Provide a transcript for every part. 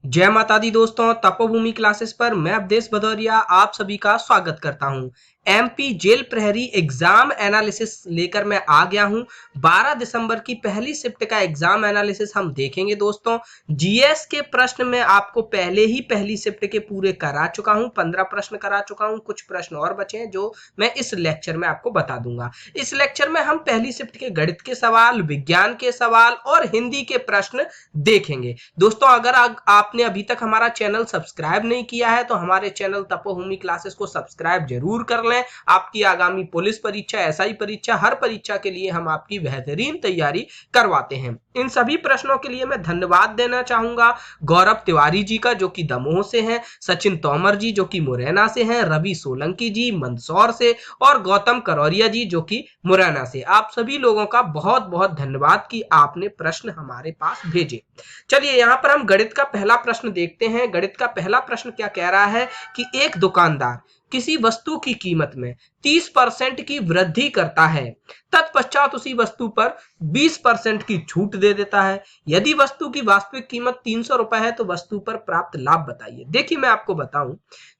जय माता दी दोस्तों, तपोभूमि क्लासेस पर मैं अवधेश भदौरिया आप सभी का स्वागत करता हूं। एमपी जेल प्रहरी एग्जाम एनालिसिस लेकर मैं आ गया हूं। 12 दिसंबर की पहली शिफ्ट का एग्जाम एनालिसिस हम देखेंगे दोस्तों। जीएस के प्रश्न में आपको पहले ही पहली शिफ्ट के पूरे करा चुका हूं, 15 प्रश्न करा चुका हूं। कुछ प्रश्न और बचे हैं जो मैं इस लेक्चर में आपको बता दूंगा। इस लेक्चर में हम पहली शिफ्ट के गणित के सवाल, विज्ञान के सवाल और हिंदी के प्रश्न देखेंगे। दोस्तों अगर आपने अभी तक हमारा चैनल सब्सक्राइब नहीं किया है तो हमारे चैनल तपोभूमि क्लासेस को सब्सक्राइब जरूर कर लें। आपकी आगामी पुलिस परीक्षा, एसआई परीक्षा, हर परीक्षा के लिए हम आपकी बेहतरीन तैयारी करवाते हैं। इन सभी प्रश्नों के लिए मैं धन्यवाद देना चाहूंगा गौरव तिवारी जी का जो कि दमोह से हैं, सचिन तोमर जी जो कि मुरैना से हैं, रवि सोलंकी जी मंदसौर से और गौतम करौरिया जी जो कि मुरैना से। आप सभी लोगों का बहुत बहुत धन्यवाद कि आपने प्रश्न हमारे पास भेजे। चलिए यहाँ पर हम गणित का पहला प्रश्न देखते हैं। गणित का पहला प्रश्न क्या कह रहा है कि एक दुकानदार किसी वस्तु की कीमत में 30% की वृद्धि करता है, तत्पश्चात उसी वस्तु पर 20% की छूट दे देता है। यदि वस्तु की वास्तविक कीमत 300 रुपए है तो वस्तु पर प्राप्त लाभ बताइए। देखिए मैं आपको बताऊं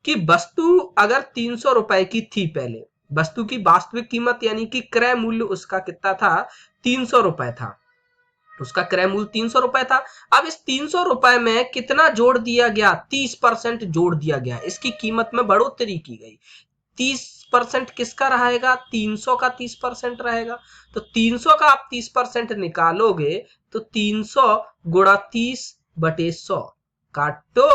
कि वस्तु अगर 300 रुपए की थी, पहले वस्तु की वास्तविक कीमत यानी कि क्रय मूल्य उसका कितना था, 300 रुपए था। उसका क्रय मूल्य 300 रुपए था। अब इस 300 रुपए में कितना जोड़ दिया गया, 30% जोड़ दिया गया। इसकी कीमत में बढ़ोतरी की गई। 30% किसका रहेगा, 300 का 30% रहेगा। तो 300 का आप 30% निकालोगे तो 300 गुणा 30/100 काटो,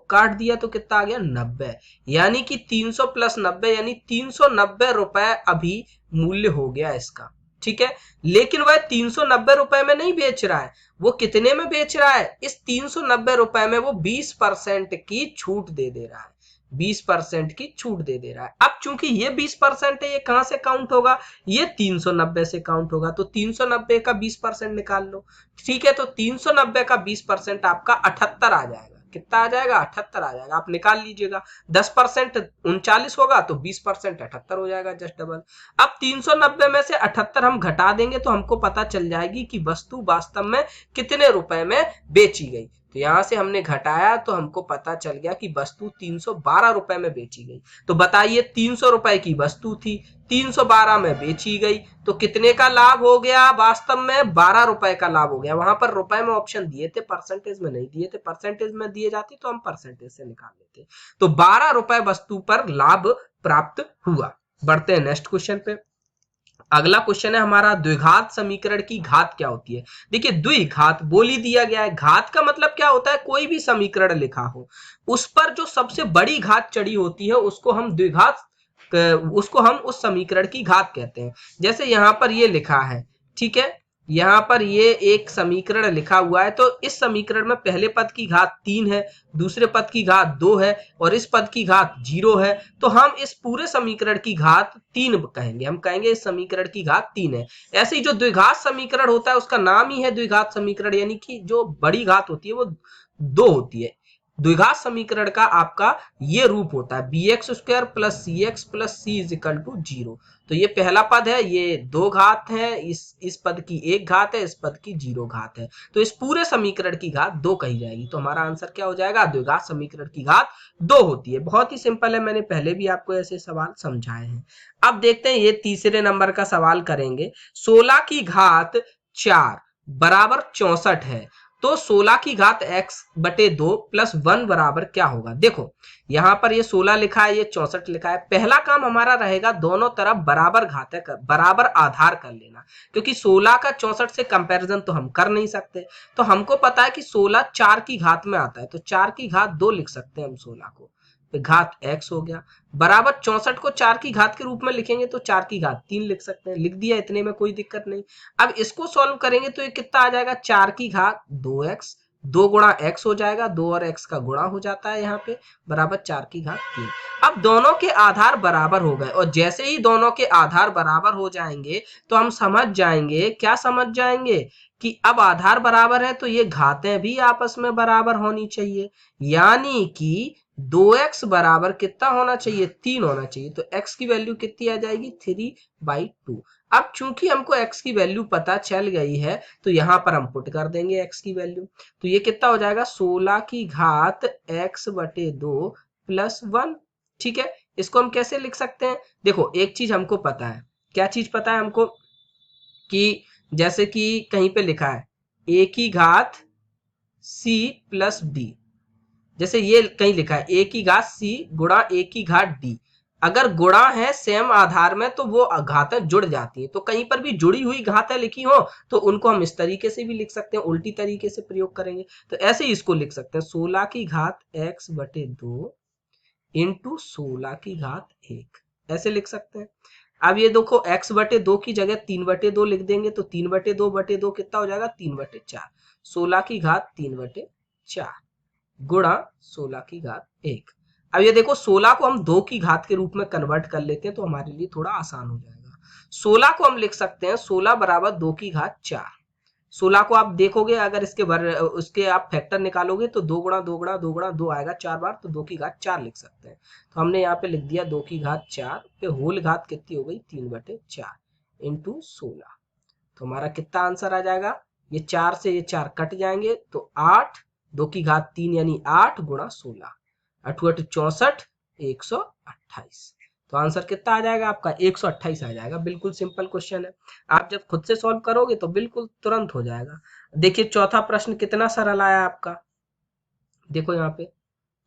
काट दिया तो कितना आ गया, 90। यानी कि 300 प्लस 90 यानी 390 रुपए अभी मूल्य हो गया इसका। ठीक है, लेकिन वह 390 रुपए में नहीं बेच रहा है। वो कितने में बेच रहा है, इस 390 रुपए में वो 20% की छूट दे रहा है। 20% की छूट दे रहा है। अब चूंकि ये 20% है, ये कहां से काउंट होगा, ये 390 से काउंट होगा। तो 390 का 20% निकाल लो। ठीक है, तो 390 का 20% आपका 78 आ जाएगा। कितना आ जाएगा, 78 आ जाएगा। आप निकाल लीजिएगा। 10% 39 होगा तो 20% 78 हो जाएगा, जस्ट डबल। अब 390 में से 78 हम घटा देंगे तो हमको पता चल जाएगी कि वस्तु वास्तव में कितने रुपए में बेची गई। तो यहां से हमने घटाया तो हमको पता चल गया कि वस्तु 312 रुपए में बेची गई। तो बताइए 300 रुपए की वस्तु थी, 312 में बेची गई, तो कितने का लाभ हो गया, वास्तव में 12 रुपए का लाभ हो गया। वहां पर रुपए में ऑप्शन दिए थे, परसेंटेज में नहीं दिए थे। परसेंटेज में दिए जाते तो हम परसेंटेज से निकाल लेते। तो 12 रुपए वस्तु पर लाभ प्राप्त हुआ। बढ़ते हैं नेक्स्ट क्वेश्चन पे। अगला क्वेश्चन है हमारा, द्विघात समीकरण की घात क्या होती है। देखिए द्विघात बोल ही दिया गया है। घात का मतलब क्या होता है, कोई भी समीकरण लिखा हो उस पर जो सबसे बड़ी घात चढ़ी होती है उसको हम द्विघात, उसको हम उस समीकरण की घात कहते हैं। जैसे यहां पर ये लिखा है, ठीक है, यहां पर ये एक समीकरण लिखा हुआ है। तो इस समीकरण में पहले पद की घात 3 है, दूसरे पद की घात 2 है और इस पद की घात 0 है। तो हम इस पूरे समीकरण की घात 3 कहेंगे। हम कहेंगे इस समीकरण की घात 3 है। ऐसे ही जो द्विघात समीकरण होता है उसका नाम ही है द्विघात समीकरण, यानी कि जो बड़ी घात होती है वो 2 होती है। द्विघात समीकरण का आपका ये रूप होता है bx² plus cx plus c is equal to 0। तो ये पहला पद है, ये 2 घात है, इस पद की 1 घात है, इस पद की 0 घात है। तो इस पूरे समीकरण की घात 2 कही जाएगी। तो हमारा आंसर क्या हो जाएगा, द्विघात समीकरण की घात 2 होती है। बहुत ही सिंपल है, मैंने पहले भी आपको ऐसे सवाल समझाए हैं। अब देखते हैं ये तीसरे नंबर का सवाल करेंगे। 16 की घात 4 बराबर 64 है, तो 16 की घात x/2 प्लस 1 बराबर क्या होगा। देखो यहां पर ये 16 लिखा है, ये 64 लिखा है। पहला काम हमारा रहेगा दोनों तरफ बराबर घात है, बराबर आधार कर लेना, क्योंकि 16 का 64 से कंपैरिजन तो हम कर नहीं सकते। तो हमको पता है कि 16 4 की घात में आता है, तो 4 की घात 2 लिख सकते हैं हम 16 को, घात x हो गया, बराबर 64 को 4 की घात के रूप में लिखेंगे तो 4 की घात 3 लिख सकते हैं। लिख दिया, इतने में कोई दिक्कत नहीं। अब इसको सॉल्व करेंगे तो ये कितना आ जाएगा, 4 की घात 2x, 2 गुणा x हो जाएगा, 2 और x का गुणा हो जाता है यहाँ पे, बराबर 4 की घात 3। अब दोनों के आधार बराबर हो गए, और जैसे ही दोनों के आधार बराबर हो जाएंगे तो हम समझ जाएंगे, क्या समझ जाएंगे कि अब आधार बराबर है तो ये घातें भी आपस में बराबर होनी चाहिए। यानी कि 2x बराबर कितना होना चाहिए, 3 होना चाहिए। तो x की वैल्यू कितनी आ जाएगी, 3/2। अब चूंकि हमको x की वैल्यू पता चल गई है तो यहां पर हम पुट कर देंगे x की वैल्यू। तो ये कितना हो जाएगा 16 की घात x बटे 2 प्लस 1। ठीक है, इसको हम कैसे लिख सकते हैं? देखो एक चीज हमको पता है, क्या चीज पता है हमको, कि जैसे कि कहीं पे लिखा है a की घात c प्लस d, जैसे ये कहीं लिखा है a की घात c गुणा a की घात d। अगर गुणा है सेम आधार में तो वो घातें जुड़ जाती हैं, तो कहीं पर भी जुड़ी हुई घातें लिखी हो तो उनको हम इस तरीके से भी लिख सकते हैं, उल्टी तरीके से प्रयोग करेंगे तो ऐसे ही इसको लिख सकते हैं 16 की घात x बटे 2 इंटू 16 की घात 1, ऐसे लिख सकते हैं। अब ये देखो x बटे 2 की जगह 3 बटे 2 लिख देंगे तो 3 बटे 2 कितना हो जाएगा 3 बटे 4, 16 की घात 3 बटे 4 गुणा 16 की घात 1। अब ये देखो 16 को हम 2 की घात के रूप में कन्वर्ट कर लेते हैं तो हमारे लिए थोड़ा आसान हो जाएगा। 16 को हम लिख सकते हैं 16 बराबर 2 की घात 4। 16 को आप देखोगे अगर उसके आप फैक्टर निकालोगे तो 2 गुणा 2 गुणा 2 गुणा 2 आएगा 4 बार, तो 2 की घात 4 लिख सकते हैं। तो हमने यहाँ पे लिख दिया 2 की घात 4 पे होल घात कितनी हो गई 3 बटे 4 इंटू 16। तो हमारा कितना आंसर आ जाएगा, ये 4 से ये 4 कट जाएंगे तो 8, 2 की घात 3 यानी 8 गुणा 16, 8 64, 128। तो आंसर कितना आ जाएगा आपका 128 आ जाएगा। बिल्कुल सिंपल क्वेश्चन है, आप जब खुद से सॉल्व करोगे तो बिल्कुल तुरंत हो जाएगा। देखिए चौथा प्रश्न कितना सरल आया आपका, देखो यहाँ पे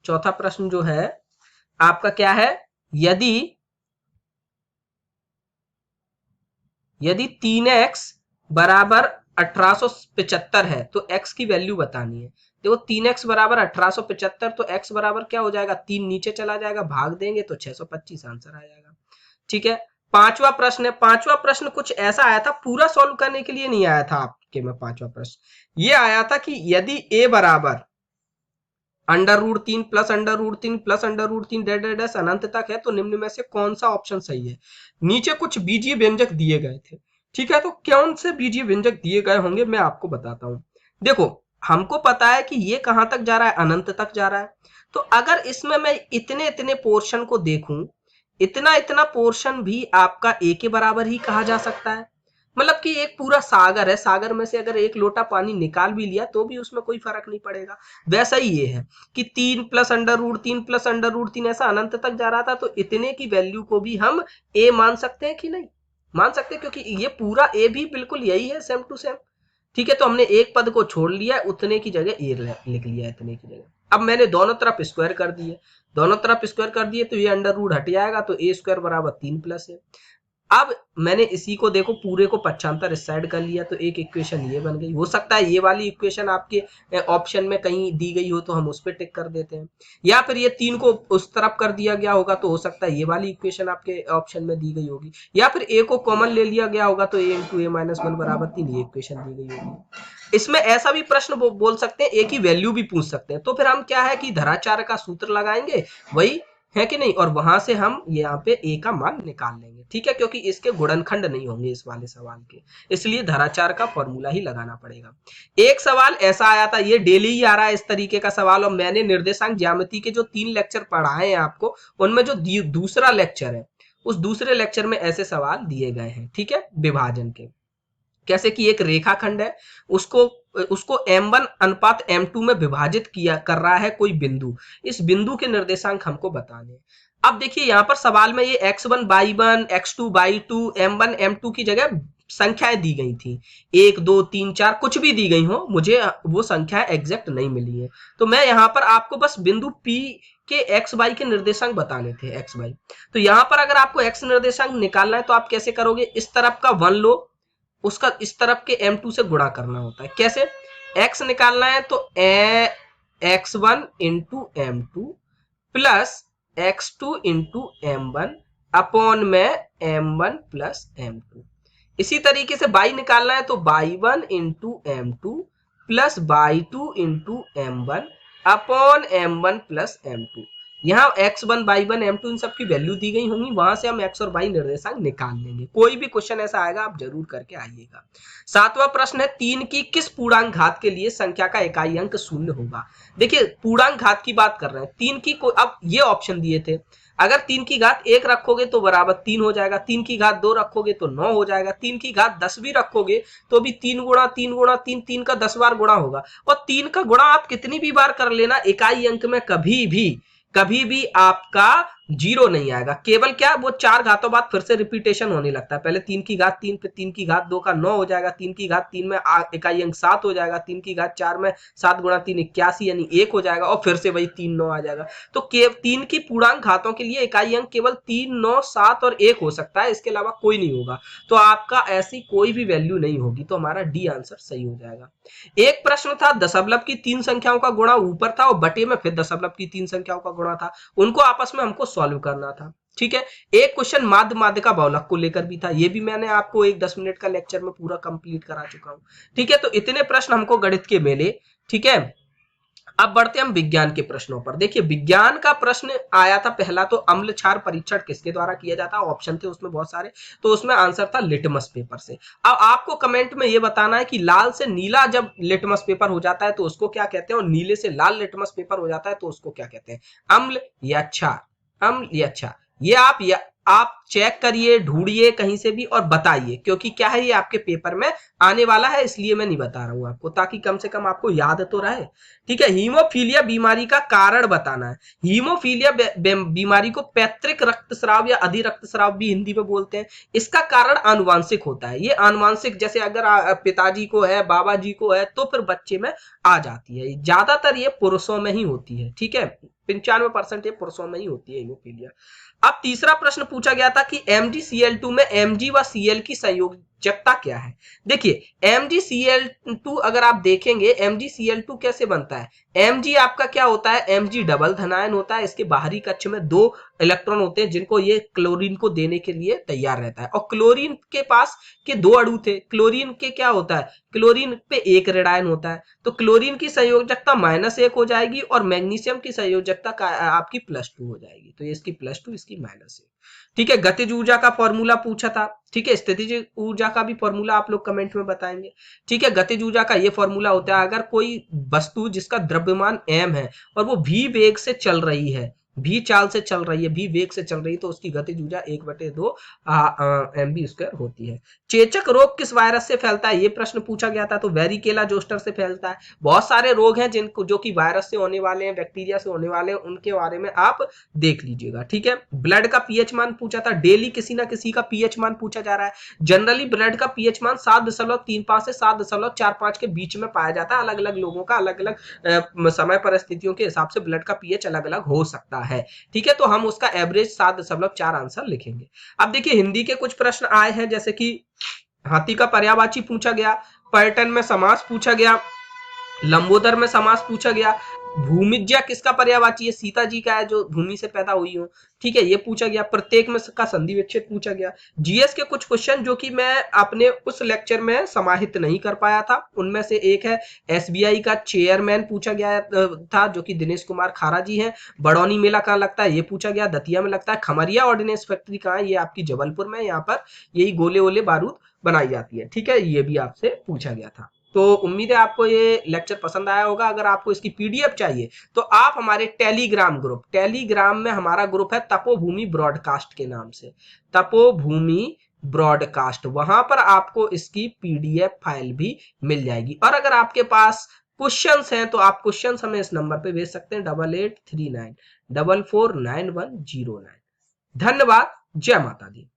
चौथा प्रश्न जो है आपका क्या है, यदि 3x बराबर 1875 है तो x की वैल्यू बतानी है। देखो 3x बराबर 1875 तो x बराबर क्या हो जाएगा 3 नीचे चला जाएगा, भाग देंगे तो 625 आंसर आ जाएगा। ठीक है, पांचवा प्रश्न है। पांचवा प्रश्न कुछ ऐसा आया था, पूरा सॉल्व करने के लिए नहीं आया था आपके में, पांचवा प्रश्न ये आया था कि यदि a बराबर √3 प्लस √3 प्लस √3 डैश अनंत तक है तो निम्न में से कौन सा ऑप्शन सही है। नीचे कुछ बीजीय व्यंजक दिए गए थे, ठीक है, तो कौन से बीजीय व्यंजक दिए गए होंगे मैं आपको बताता हूं। देखो हमको पता है कि ये कहां तक जा रहा है, अनंत तक जा रहा है। तो अगर इसमें मैं इतने इतने पोर्शन को देखूं, इतना इतना पोर्शन भी आपका ए के बराबर ही कहा जा सकता है। मतलब कि एक पूरा सागर है, सागर में से अगर एक लोटा पानी निकाल भी लिया तो भी उसमें कोई फर्क नहीं पड़ेगा। वैसा ही ये है कि 3 प्लस √3 प्लस √3 ऐसा अनंत तक जा रहा था, तो इतने की वैल्यू को भी हम ए मान सकते हैं कि नहीं, मान सकते हैं, क्योंकि ये पूरा ए भी बिल्कुल यही है, सेम टू सेम। ठीक है, तो हमने एक पद को छोड़ लिया, उतने की जगह ए लिख लिया, इतने की जगह। अब मैंने दोनों तरफ स्क्वायर कर दिए, दोनों तरफ स्क्वायर कर दिए तो ये √ हट जाएगा, तो ए स्क्वायर बराबर 3 प्लस है। अब मैंने इसी को देखो पूरे को पक्षांतर इस साइड कर लिया तो एक इक्वेशन ये बन गई। हो सकता है ये वाली इक्वेशन आपके ऑप्शन में कहीं दी गई हो तो हम उस पर टिक कर देते हैं, या फिर ये 3 को उस तरफ कर दिया गया होगा तो हो सकता है ये वाली इक्वेशन आपके ऑप्शन में दी गई होगी, या फिर ए को कॉमन ले लिया गया होगा तो a × a - 1 बराबर 3 ये इक्वेशन दी गई होगी। इसमें ऐसा भी प्रश्न बोल सकते हैं, ए की वैल्यू भी पूछ सकते हैं, तो फिर हम क्या है कि धराचार का सूत्र लगाएंगे, वही है कि नहीं, और वहां से हम यहाँ पे ए का मान निकाल लेंगे। ठीक है, क्योंकि इसके गुणनखंड नहीं होंगे इस वाले सवाल के, इसलिए धराचार का फॉर्मूला ही लगाना पड़ेगा। एक सवाल ऐसा आया था, ये डेली ही आ रहा है इस तरीके का सवाल, और मैंने निर्देशांक ज्यामिति के जो 3 लेक्चर पढ़ाए हैं आपको, उनमें जो दूसरा लेक्चर है उस दूसरे लेक्चर में ऐसे सवाल दिए गए हैं। ठीक है, विभाजन के, कैसे कि एक रेखाखंड है, उसको m1 अनुपात m2 में विभाजित किया कर रहा है कोई बिंदु, इस बिंदु के निर्देशांक हमको बताने हैं। अब देखिए यहाँ पर सवाल में ये x1 y1 x2 y2 m1 m2 की जगह संख्याएं दी गई थी, 1 2 3 4 कुछ भी दी गई हो, मुझे वो संख्याएं एग्जैक्ट नहीं मिली है, तो मैं यहाँ पर आपको बस बिंदु P के x y के निर्देशांक बताने थे, x y। तो यहाँ पर अगर आपको x निर्देशांक निकालना है तो आप कैसे करोगे, इस तरफ का 1 लो, उसका इस तरफ के m2 से गुणा करना होता है। कैसे, x निकालना है तो x1 × m2 plus x2 × m1 upon में m1 प्लस m2। इसी तरीके से y निकालना है तो y1 × m2 plus y2 × m1 upon m1 plus m2। यहाँ x1 y1 m2 इन सब की वैल्यू दी गई होंगी, वहां से हम x और y निर्देशांक निकाल लेंगे। कोई भी क्वेश्चन ऐसा आएगा आप जरूर करके आइएगा। सातवां प्रश्न है, 3 की किस पूर्णांक घात के लिए संख्या का इकाई अंक 0 होगा। देखिए पूर्णांक घात की बात कर रहे हैं, 3 की अब ये ऑप्शन दिए थे, अगर 3 की घात 1 रखोगे तो बराबर 3 हो जाएगा, 3 की घात 2 रखोगे तो 9 हो जाएगा, 3 की घात 10 भी रखोगे तो भी 3 गुणा 3 गुणा 3, 3 का 10 बार गुणा होगा। और 3 का गुणा आप कितनी भी बार कर लेना, इकाई अंक में कभी भी आपका जीरो नहीं आएगा। केवल क्या, वो 4 घातों बाद फिर से रिपीटेशन होने लगता है। पहले 3 की घात 3, फिर 3 की घात 2 का 9 हो जाएगा, 3 की घात 3 में इकाई अंक 7 हो जाएगा, 3 की घात 4 में 7 गुणा 3 81 यानी 1 हो जाएगा, और फिर से वही 3 9 आ जाएगा। तो 3 की पूर्णांक घातों के लिए इकाई अंक केवल 3 9 7 और 1 हो सकता है, इसके अलावा कोई नहीं होगा। तो आपका ऐसी कोई भी वैल्यू नहीं होगी, तो हमारा डी आंसर सही हो जाएगा। एक प्रश्न था दशमलव की 3 संख्याओं का गुणा ऊपर था और बटे में फिर दशमलव की 3 संख्याओं का गुणा था, उनको आपस में हमको सॉल्व करना था। ठीक है, एक क्वेश्चन माध्य माध्यिका बहुलक को लेकर भी था, ये भी मैंने आपको एक 10 मिनट का लेक्चर में पूरा कंप्लीट करा चुका हूं। ठीक है, तो इतने प्रश्न हमको गणित के मिले। ठीक है, अब बढ़ते हम विज्ञान के प्रश्नों पर। देखिए, विज्ञान का प्रश्न आया था पहला, तो अम्ल क्षार परीक्षण किसके द्वारा किया जाता है, ऑप्शन थे उसमें बहुत सारे, तो उसमें आंसर था लिटमस पेपर से। अब आपको कमेंट में ये बताना है कि लाल से नीला जब लिटमस पेपर हो जाता है तो उसको क्या कहते हैं, और नीले से लाल लिटमस पेपर हो जाता है तो उसको क्या कहते हैं, अम्ल या क्षार, अम्ल या क्षार। ये आप चेक करिए, ढूंढिए कहीं से भी और बताइए, क्योंकि क्या है, ये आपके पेपर में आने वाला है, इसलिए मैं नहीं बता रहा हूं आपको, ताकि कम से कम आपको याद तो रहे। ठीक है, हीमोफीलिया बीमारी का कारण बताना है। हीमोफीलिया बीमारी को पैतृक रक्तस्राव या अधि रक्तस्राव भी हिंदी में बोलते हैं। इसका कारण आनुवांशिक होता है। ये आनुवांशिक, जैसे अगर पिताजी को है, बाबा जी को है, तो फिर बच्चे में आ जाती है। ज्यादातर ये पुरुषों में ही होती है। ठीक है, 95% ये पुरुषों में ही होती है हीमोफीलिया। अब तीसरा प्रश्न पूछा गया था कि MgCl2 में Mg व Cl की संयोजकता क्या है। देखिए, MgCl2 अगर आप देखेंगे, MgCl2 कैसे बनता है, Mg आपका क्या होता है, Mg डबल धनायन होता है, इसके बाहरी कक्ष में 2 इलेक्ट्रॉन होते हैं जिनको ये क्लोरीन को देने के लिए तैयार रहता है, और क्लोरीन के पास के 2 अणु थे, क्लोरीन के क्या होता है, क्लोरीन पे 1 ऋणायन होता है, तो क्लोरीन की संयोजकता -1 हो जाएगी और मैग्नीशियम की संयोजकता आपकी +2 हो जाएगी। तो ये इसकी +2, इसकी -1। ठीक है, गतिज ऊर्जा का फॉर्मूला पूछा था। ठीक है, स्थितिज ऊर्जा का भी फॉर्मूला आप लोग कमेंट में बताएंगे। ठीक है, गतिज ऊर्जा का ये फॉर्मूला होता है, अगर कोई वस्तु जिसका द्रव्यमान m है और वो v वेग से चल रही है, v चाल से चल रही है, v वेग से चल रही है, तो उसकी गतिज ऊर्जा 1/2 mv² होती है। चेचक रोग किस वायरस से फैलता है, ये प्रश्न पूछा गया था, तो वेरिकेला जोस्टर से फैलता है। बहुत सारे रोग हैं जिनको जो कि वायरस से होने वाले हैं, बैक्टीरिया से होने वाले हैं, उनके बारे में आप देख लीजिएगा। ठीक है, ब्लड का पीएच मान पूछा था, डेली किसी ना किसी का पीएच मान पूछा जा रहा है। जनरली ब्लड का पीएच मान 7.35 से 7.45 के बीच में पाया जाता है। अलग अलग लोगों का अलग अलग समय परिस्थितियों के हिसाब से ब्लड का पीएच अलग अलग हो सकता है। ठीक है, तो हम उसका एवरेज 7.4 आंसर लिखेंगे। अब देखिए, हिंदी के कुछ प्रश्न आए हैं, जैसे कि हाथी का पर्यायवाची पूछा गया, पर्यटन में समास पूछा गया, लंबोदर में समास पूछा गया, भूमिज्या किसका पर्यायवाची है, सीता जी का है जो भूमि से पैदा हुई हो। ठीक है, ये पूछा गया। प्रत्येक में का संधि विच्छेद पूछा गया। जीएस के कुछ क्वेश्चन जो कि मैं अपने उस लेक्चर में समाहित नहीं कर पाया था, उनमें से एक है एसबीआई का चेयरमैन पूछा गया था, जो कि दिनेश कुमार खारा जी हैं। बड़ौनी मेला कहाँ लगता है, ये पूछा गया। दतिया में लगता है। खमरिया ऑर्डिनेंस फैक्ट्री कहाँ है, ये आपकी जबलपुर में, यहाँ पर यही गोले ओले बारूद बनाई जाती है। ठीक है, ये भी आपसे पूछा गया था। तो उम्मीद है आपको ये लेक्चर पसंद आया होगा। अगर आपको इसकी पीडीएफ चाहिए तो आप हमारे टेलीग्राम में हमारा ग्रुप है तपोभूमि ब्रॉडकास्ट के नाम से, तपोभूमि ब्रॉडकास्ट, वहां पर आपको इसकी पीडीएफ फाइल भी मिल जाएगी। और अगर आपके पास क्वेश्चंस हैं तो आप क्वेश्चंस हमें इस नंबर पे भेज सकते हैं 8839449109। धन्यवाद। जय माता दी।